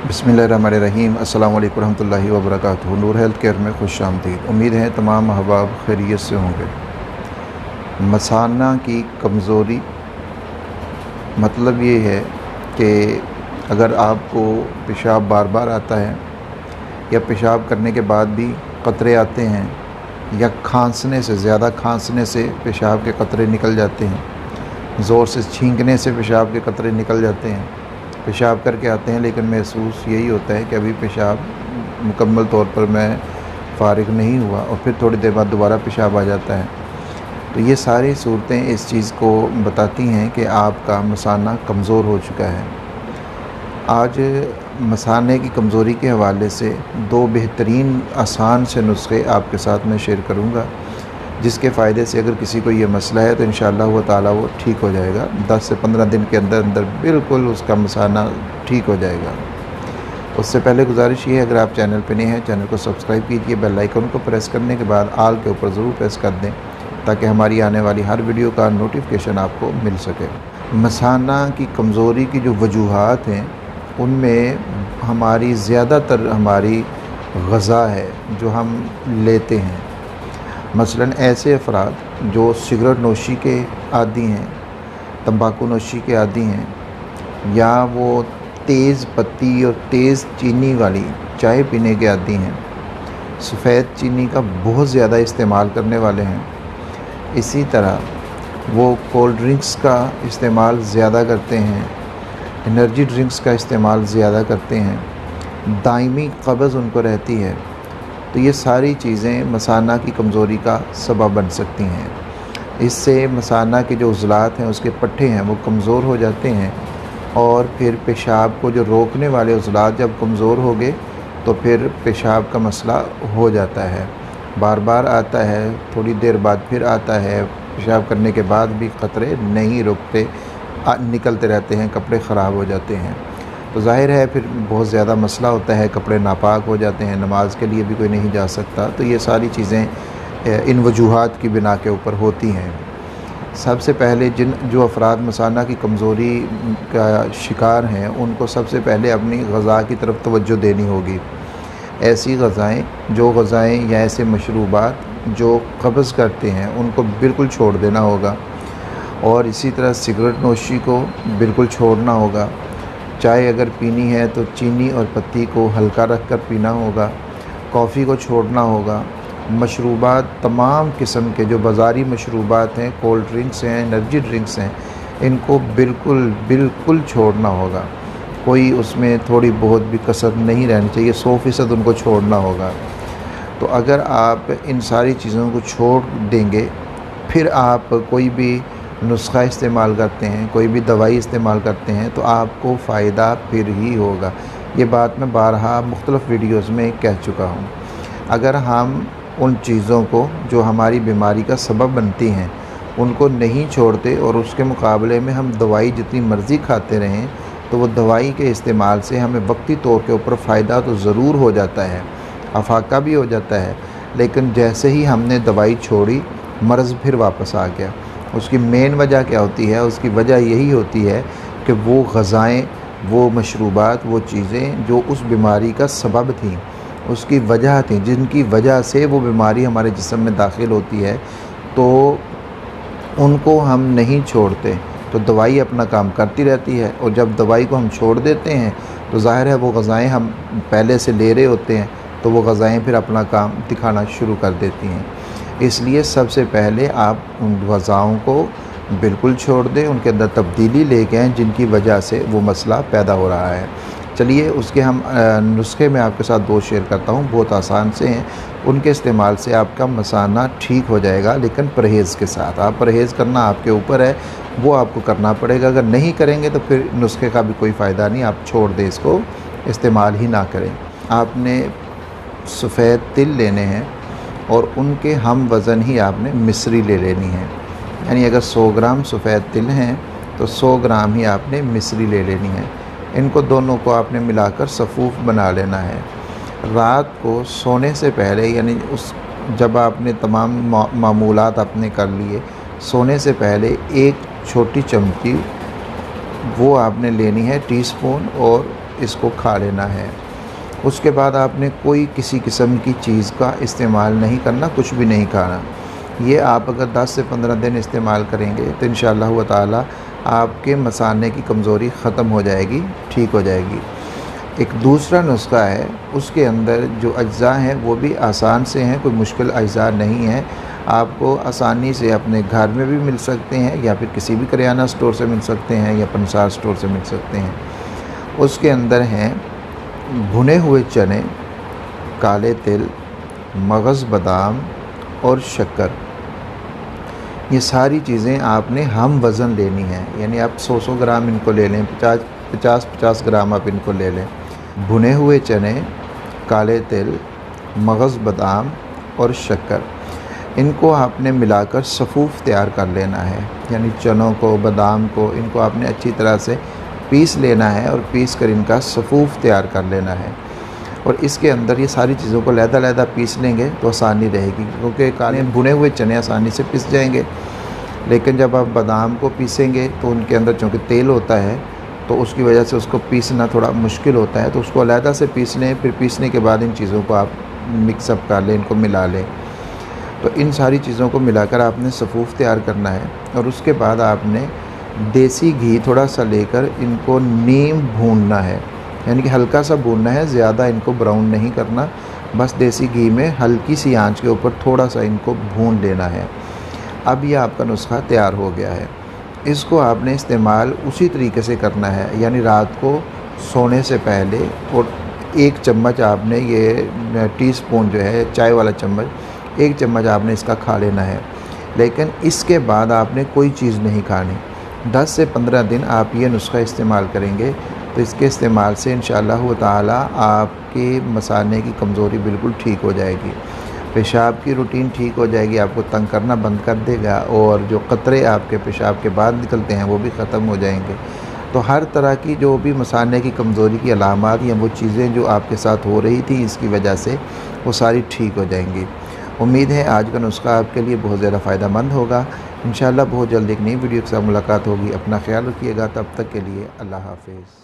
बिस्मिल्लाहिर्रहमानिर्रहीम। अस्सलाम वालेकुम रहमतुल्लाहि व बरकातुहू। नूर हेल्थ केयर में खुशामदीद। उम्मीद है तमाम अहबाब खैरियत से होंगे। मसाना की कमज़ोरी मतलब ये है कि अगर आपको पेशाब बार बार आता है या पेशाब करने के बाद भी कतरे आते हैं या खांसने से ज़्यादा खांसने से पेशाब के कतरे निकल जाते हैं, ज़ोर से छींकने से पेशाब के कतरे निकल जाते हैं, पेशाब करके आते हैं लेकिन महसूस यही होता है कि अभी पेशाब मुकम्मल तौर पर मैं फ़ारिग नहीं हुआ और फिर थोड़ी देर बाद दोबारा पेशाब आ जाता है। तो ये सारी सूरतें इस चीज़ को बताती हैं कि आपका मसाना कमज़ोर हो चुका है। आज मसाने की कमज़ोरी के हवाले से दो बेहतरीन आसान से नुस्खे आपके साथ मैं शेयर करूँगा, जिसके फ़ायदे से अगर किसी को ये मसला है तो इंशाअल्लाह वो ताला वो ठीक हो जाएगा। 10 से 15 दिन के अंदर अंदर बिल्कुल उसका मसाना ठीक हो जाएगा। उससे पहले गुजारिश ये है, अगर आप चैनल पर नए हैं चैनल को सब्सक्राइब कीजिए, बेल आइकन को प्रेस करने के बाद आल के ऊपर ज़रूर प्रेस कर दें ताकि हमारी आने वाली हर वीडियो का नोटिफिकेशन आपको मिल सके। मसाना की कमज़ोरी की जो वजूहात हैं उनमें हमारी ज़्यादातर हमारी ग़ज़ा है जो हम लेते हैं। मसलन ऐसे अफराद जो सिगरेट नोशी के आदी हैं, तंबाकू नोशी के आदी हैं, या वो तेज़ पत्ती और तेज़ चीनी वाली चाय पीने के आदी हैं, सफ़ेद चीनी का बहुत ज़्यादा इस्तेमाल करने वाले हैं, इसी तरह वो कोल्ड ड्रिंक्स का इस्तेमाल ज़्यादा करते हैं, एनर्जी ड्रिंक्स का इस्तेमाल ज़्यादा करते हैं, दायमी क़ब्ज़ उनको रहती है, तो ये सारी चीज़ें मसाना की कमज़ोरी का सबब बन सकती हैं। इससे मसाना के जो उज़लात हैं, उसके पट्टे हैं, वो कमज़ोर हो जाते हैं और फिर पेशाब को जो रोकने वाले उज़लात जब कमज़ोर हो गए तो फिर पेशाब का मसला हो जाता है। बार बार आता है, थोड़ी देर बाद फिर आता है, पेशाब करने के बाद भी क़तरे नहीं रुकते, निकलते रहते हैं, कपड़े ख़राब हो जाते हैं। तो ज़ाहिर है फिर बहुत ज़्यादा मसला होता है, कपड़े नापाक हो जाते हैं, नमाज के लिए भी कोई नहीं जा सकता। तो ये सारी चीज़ें इन वजूहात की बिना के ऊपर होती हैं। सबसे पहले जो अफराद मसाना की कमज़ोरी का शिकार हैं उनको सबसे पहले अपनी ग़ज़ा की तरफ तवज्जो देनी होगी। ऐसी ग़ज़ाएँ या ऐसे मशरूबात जो क़ब्ज़ करते हैं उनको बिल्कुल छोड़ देना होगा, और इसी तरह सिगरेट नोशी को बिल्कुल छोड़ना होगा। चाय अगर पीनी है तो चीनी और पत्ती को हल्का रख कर पीना होगा, कॉफ़ी को छोड़ना होगा। मशरूबात तमाम किस्म के जो बाज़ारी मशरूबात हैं, कोल्ड ड्रिंक्स हैं, एनर्जी ड्रिंक्स हैं, इनको बिल्कुल छोड़ना होगा। कोई उसमें थोड़ी बहुत भी कसर नहीं रहनी चाहिए, 100% उनको छोड़ना होगा। तो अगर आप इन सारी चीज़ों को छोड़ देंगे, फिर आप कोई भी नुस्खा इस्तेमाल करते हैं, कोई भी दवाई इस्तेमाल करते हैं, तो आपको फ़ायदा फिर ही होगा। ये बात मैं बारहा मुख्तलिफ़ वीडियोज़ में कह चुका हूँ। अगर हम उन चीज़ों को जो हमारी बीमारी का सबब बनती हैं उनको नहीं छोड़ते और उसके मुकाबले में हम दवाई जितनी मर्ज़ी खाते रहें, तो वो दवाई के इस्तेमाल से हमें वक्ती तौर के ऊपर फ़ायदा तो ज़रूर हो जाता है, अफाका भी हो जाता है, लेकिन जैसे ही हमने दवाई छोड़ी मर्ज़ फिर वापस आ गया। उसकी मेन वजह क्या होती है? उसकी वजह यही होती है कि वो ग़ज़ाएँ, वो मशरूबात, वो चीज़ें जो उस बीमारी का सबब थी, उसकी वजह थी, जिनकी वजह से वो बीमारी हमारे जिस्म में दाखिल होती है, तो उनको हम नहीं छोड़ते तो दवाई अपना काम करती रहती है। और जब दवाई को हम छोड़ देते हैं तो ज़ाहिर है वो ग़ज़ाएँ हम पहले से ले रहे होते हैं, तो वो ग़ज़ाएँ फिर अपना काम दिखाना शुरू कर देती हैं। इसलिए सबसे पहले आप उन ग़ज़ाओं को बिल्कुल छोड़ दें, उनके अंदर तब्दीली लेके आएँ जिनकी वजह से वो मसला पैदा हो रहा है। चलिए उसके हम नुस्खे मैं आपके साथ दो शेयर करता हूँ, बहुत आसान से हैं। उनके इस्तेमाल से आपका मसाना ठीक हो जाएगा, लेकिन परहेज़ के साथ। आप परहेज़ करना आपके ऊपर है, वो आपको करना पड़ेगा। अगर नहीं करेंगे तो फिर नुस्खे का भी कोई फ़ायदा नहीं, आप छोड़ दें, इसको इस्तेमाल ही ना करें। आपने सफ़ेद तिल लेने हैं और उनके हम वज़न ही आपने मिश्री ले लेनी है। यानी अगर 100 ग्राम सफ़ेद तिल हैं तो 100 ग्राम ही आपने मिश्री ले लेनी है। इनको दोनों को आपने मिलाकर सफ़ूफ़ बना लेना है। रात को सोने से पहले, यानी जब आपने तमाम मामूलात आपने कर लिए, सोने से पहले एक छोटी चमची वो आपने लेनी है टीस्पून, और इसको खा लेना है। उसके बाद आपने कोई किसी किस्म की चीज़ का इस्तेमाल नहीं करना, कुछ भी नहीं खाना। ये आप अगर 10 से 15 दिन इस्तेमाल करेंगे तो इंशाअल्लाह ताला आपके मसाने की कमज़ोरी ख़त्म हो जाएगी, ठीक हो जाएगी। एक दूसरा नुस्खा है, उसके अंदर जो अज्जा हैं वो भी आसान से हैं, कोई मुश्किल अज्जा नहीं है। आपको आसानी से अपने घर में भी मिल सकते हैं या फिर किसी भी करियाना स्टोर से मिल सकते हैं या पंसार स्टोर से मिल सकते हैं। उसके अंदर हैं भुने हुए चने, काले तिल, मगज़ बादाम और शक्कर। ये सारी चीज़ें आपने हम वज़न लेनी है, यानी आप 100 ग्राम इनको ले लें, 50 ग्राम आप इनको ले लें। भुने हुए चने, काले तिल, मगज़ बादाम और शक्कर, इनको आपने मिलाकर सफ़ूफ़ तैयार कर लेना है। यानी चनों को, बादाम को, इनको आपने अच्छी तरह से पीस लेना है और पीस कर इनका सफ़ूफ़ तैयार कर लेना है। और इसके अंदर ये सारी चीज़ों को लहदा पीस लेंगे तो आसानी रहेगी, क्योंकि काले भुने हुए चने आसानी से पिस जाएंगे। लेकिन जब आप बादाम को पीसेंगे तो उनके अंदर चूँकि तेल होता है तो उसकी वजह से उसको पीसना थोड़ा मुश्किल होता है, तो उसको अलहदा से पीस लें। फिर पीसने के बाद इन चीज़ों को आप मिक्सअप कर लें, इनको मिला लें। तो इन सारी चीज़ों को मिलाकर आपने सफ़ूफ़ तैयार करना है। और उसके बाद आपने देसी घी थोड़ा सा लेकर इनको नीम भूनना है, यानी कि हल्का सा भूनना है, ज़्यादा इनको ब्राउन नहीं करना। बस देसी घी में हल्की सी आंच के ऊपर थोड़ा सा इनको भून लेना है। अब ये आपका नुस्खा तैयार हो गया है। इसको आपने इस्तेमाल उसी तरीके से करना है, यानी रात को सोने से पहले। और 1 चम्मच आपने ये टीस्पून जो है चाय वाला चम्मच, 1 चम्मच आपने इसका खा लेना है। लेकिन इसके बाद आपने कोई चीज़ नहीं खानी। 10 से 15 दिन आप ये नुस्खा इस्तेमाल करेंगे तो इसके इस्तेमाल से इंशाअल्लाह ताला आपके मसाने की कमज़ोरी बिल्कुल ठीक हो जाएगी। पेशाब की रूटीन ठीक हो जाएगी, आपको तंग करना बंद कर देगा। और जो क़तरे आपके पेशाब के बाद निकलते हैं वो भी ख़त्म हो जाएंगे। तो हर तरह की जो भी मसाने की कमज़ोरी की अलामात या वो चीज़ें जो आपके साथ हो रही थी इसकी वजह से, वो सारी ठीक हो जाएंगी। उम्मीद है आज का नुस्खा आपके लिए बहुत ज़्यादा फ़ायदेमंद होगा। इंशाअल्लाह बहुत जल्द एक नई वीडियो के साथ मुलाकात होगी। अपना ख्याल रखिएगा, तब तक के लिए अल्लाह हाफ़िज़।